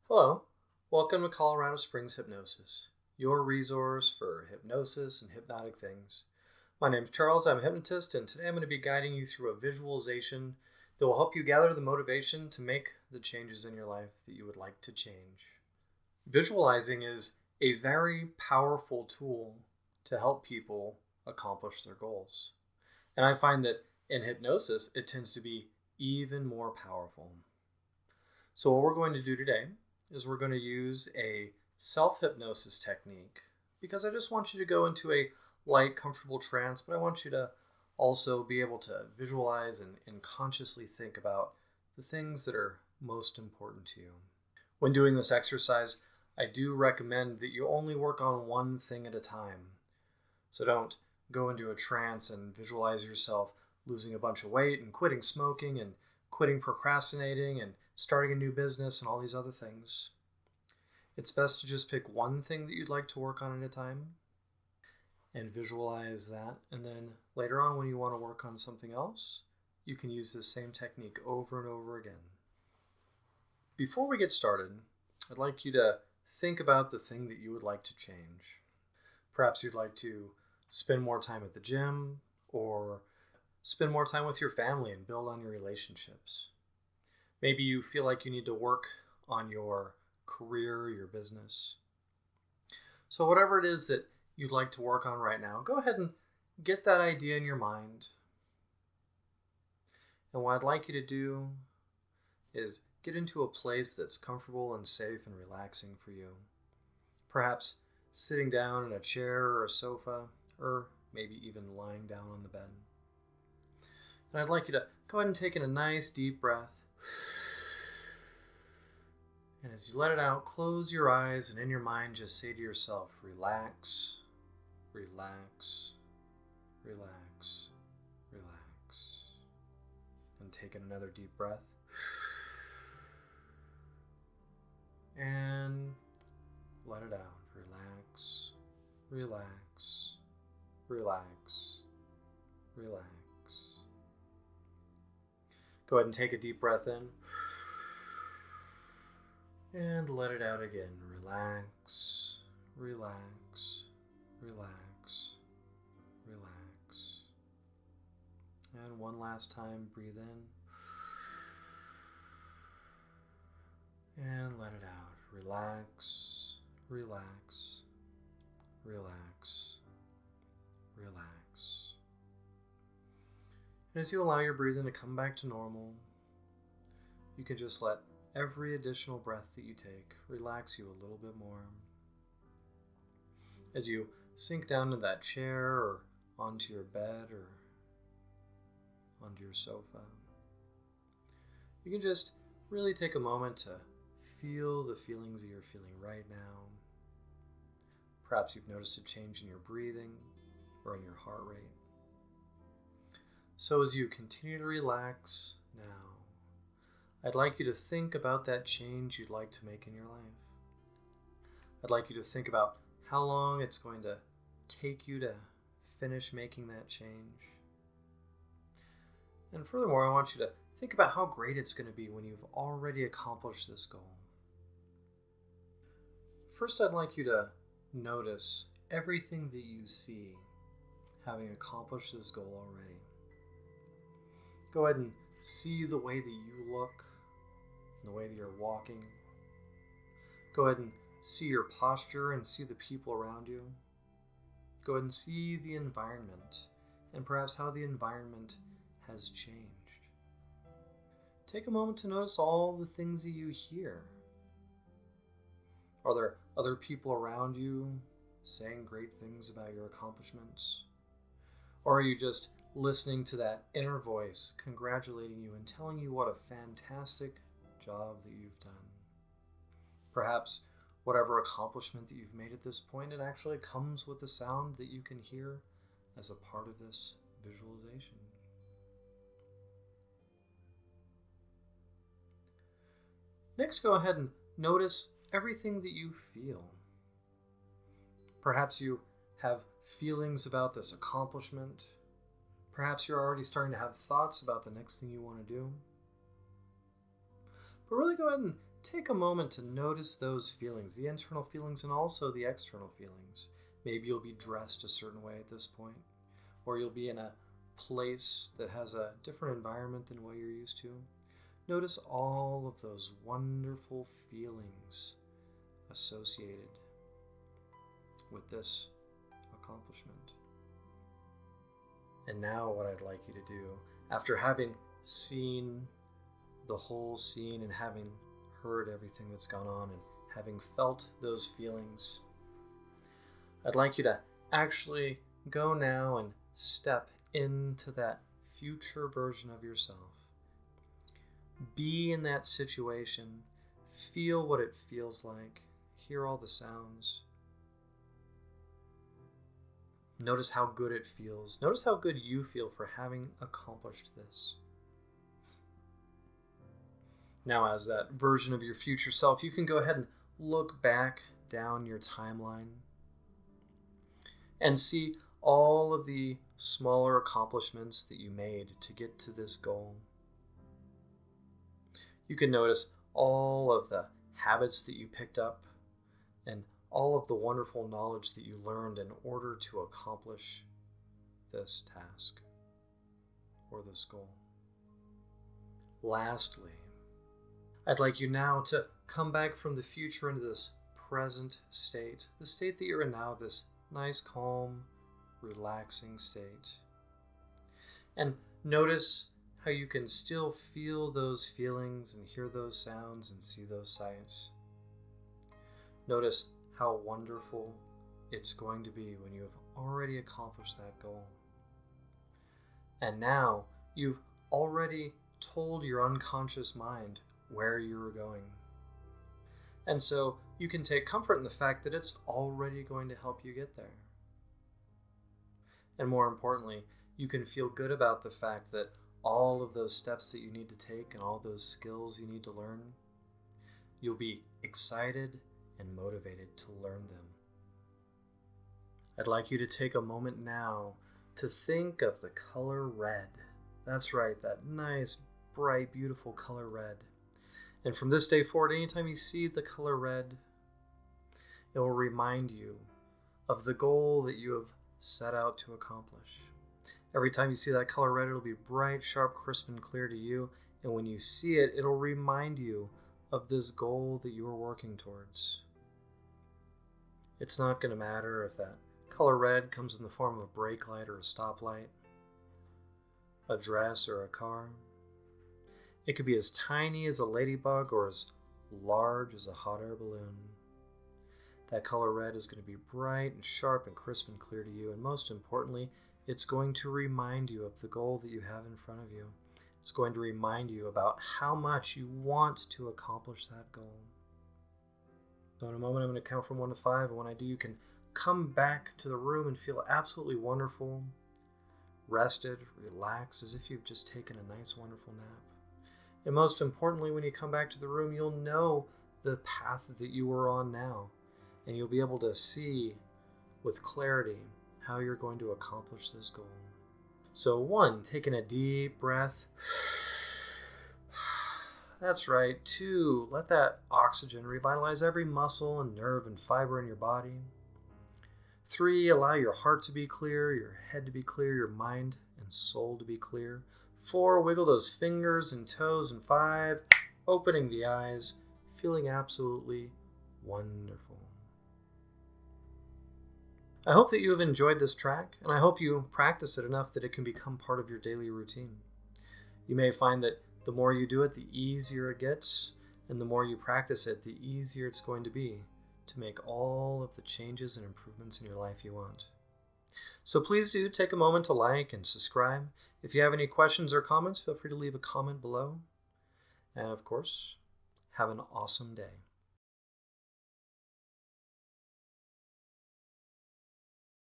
Hello, welcome to Colorado Springs Hypnosis, your resource for hypnosis and hypnotic things. My name is Charles, I'm a hypnotist, and today I'm going to be guiding you through a visualization that will help you gather the motivation to make the changes in your life that you would like to change. Visualizing is a very powerful tool to help people accomplish their goals. And I find that in hypnosis, it tends to be even more powerful. So what we're going to do today is we're going to use a self-hypnosis technique because I just want you to go into a light, comfortable trance, but I want you to also be able to visualize and consciously think about the things that are most important to you. When doing this exercise, I do recommend that you only work on one thing at a time. So don't go into a trance and visualize yourself losing a bunch of weight and quitting smoking and quitting procrastinating and starting a new business and all these other things. It's best to just pick one thing that you'd like to work on at a time and visualize that. And then later on, when you want to work on something else, you can use this same technique over and over again. Before we get started, I'd like you to think about the thing that you would like to change. Perhaps you'd like to spend more time at the gym or spend more time with your family and build on your relationships. Maybe you feel like you need to work on your career, your business. So whatever it is that you'd like to work on right now, go ahead and get that idea in your mind. And what I'd like you to do is get into a place that's comfortable and safe and relaxing for you. Perhaps sitting down in a chair or a sofa, or maybe even lying down on the bed. And I'd like you to go ahead and take in a nice deep breath. And as you let it out, close your eyes and in your mind just say to yourself, relax, relax, relax, relax. And take in another deep breath. And let it out. Relax, relax, relax, relax. Go ahead and take a deep breath in. And let it out again. Relax, relax, relax, relax. And one last time, breathe in. And let it out. Relax, relax, relax, relax. And as you allow your breathing to come back to normal, you can just let every additional breath that you take relax you a little bit more. As you sink down to that chair or onto your bed or onto your sofa, you can just really take a moment to feel the feelings that you're feeling right now. Perhaps you've noticed a change in your breathing or in your heart rate. So as you continue to relax now, I'd like you to think about that change you'd like to make in your life. I'd like you to think about how long it's going to take you to finish making that change. And furthermore, I want you to think about how great it's going to be when you've already accomplished this goal. First, I'd like you to notice everything that you see having accomplished this goal already. Go ahead and see the way that you look, the way that you're walking. Go ahead and see your posture and see the people around you. Go ahead and see the environment and perhaps how the environment has changed. Take a moment to notice all the things that you hear. Are there other people around you saying great things about your accomplishments? Or are you just listening to that inner voice congratulating you and telling you what a fantastic job that you've done? Perhaps whatever accomplishment that you've made at this point, it actually comes with a sound that you can hear as a part of this visualization. Next, go ahead and notice everything that you feel. Perhaps you have feelings about this accomplishment. Perhaps you're already starting to have thoughts about the next thing you want to do. But really go ahead and take a moment to notice those feelings, the internal feelings and also the external feelings. Maybe you'll be dressed a certain way at this point, or you'll be in a place that has a different environment than what you're used to. Notice all of those wonderful feelings associated with this accomplishment. And now what I'd like you to do, after having seen the whole scene and having heard everything that's gone on and having felt those feelings, I'd like you to actually go now and step into that future version of yourself. Be in that situation. Feel what it feels like. Hear all the sounds. Notice how good it feels. Notice how good you feel for having accomplished this. Now, as that version of your future self, you can go ahead and look back down your timeline and see all of the smaller accomplishments that you made to get to this goal. You can notice all of the habits that you picked up and all of the wonderful knowledge that you learned in order to accomplish this task or this goal. Lastly, I'd like you now to come back from the future into this present state, the state that you're in now, this nice, calm, relaxing state. And notice how you can still feel those feelings and hear those sounds and see those sights. Notice how wonderful it's going to be when you have already accomplished that goal. And now you've already told your unconscious mind where you were going. And so you can take comfort in the fact that it's already going to help you get there. And more importantly, you can feel good about the fact that all of those steps that you need to take and all those skills you need to learn, you'll be excited and motivated to learn them. I'd like you to take a moment now to think of the color red. That's right, that nice, bright, beautiful color red. And from this day forward, anytime you see the color red, it will remind you of the goal that you have set out to accomplish. Every time you see that color red, it'll be bright, sharp, crisp, and clear to you. And when you see it, it'll remind you of this goal that you are working towards. It's not going to matter if that color red comes in the form of a brake light or a stoplight, a dress or a car. It could be as tiny as a ladybug or as large as a hot air balloon. That color red is going to be bright and sharp and crisp and clear to you. And most importantly, it's going to remind you of the goal that you have in front of you. It's going to remind you about how much you want to accomplish that goal. So in a moment, I'm going to count from 1 to 5. And when I do, you can come back to the room and feel absolutely wonderful, rested, relaxed, as if you've just taken a nice, wonderful nap. And most importantly, when you come back to the room, you'll know the path that you are on now. And you'll be able to see with clarity how you're going to accomplish this goal. So 1, taking a deep breath. That's right. 2, let that oxygen revitalize every muscle and nerve and fiber in your body. 3, allow your heart to be clear, your head to be clear, your mind and soul to be clear. 4, wiggle those fingers and toes. And 5, opening the eyes, feeling absolutely wonderful. I hope that you have enjoyed this track, and I hope you practice it enough that it can become part of your daily routine. You may find that the more you do it, the easier it gets, and the more you practice it, the easier it's going to be to make all of the changes and improvements in your life you want. So please do take a moment to like and subscribe. If you have any questions or comments, feel free to leave a comment below. And of course, have an awesome day.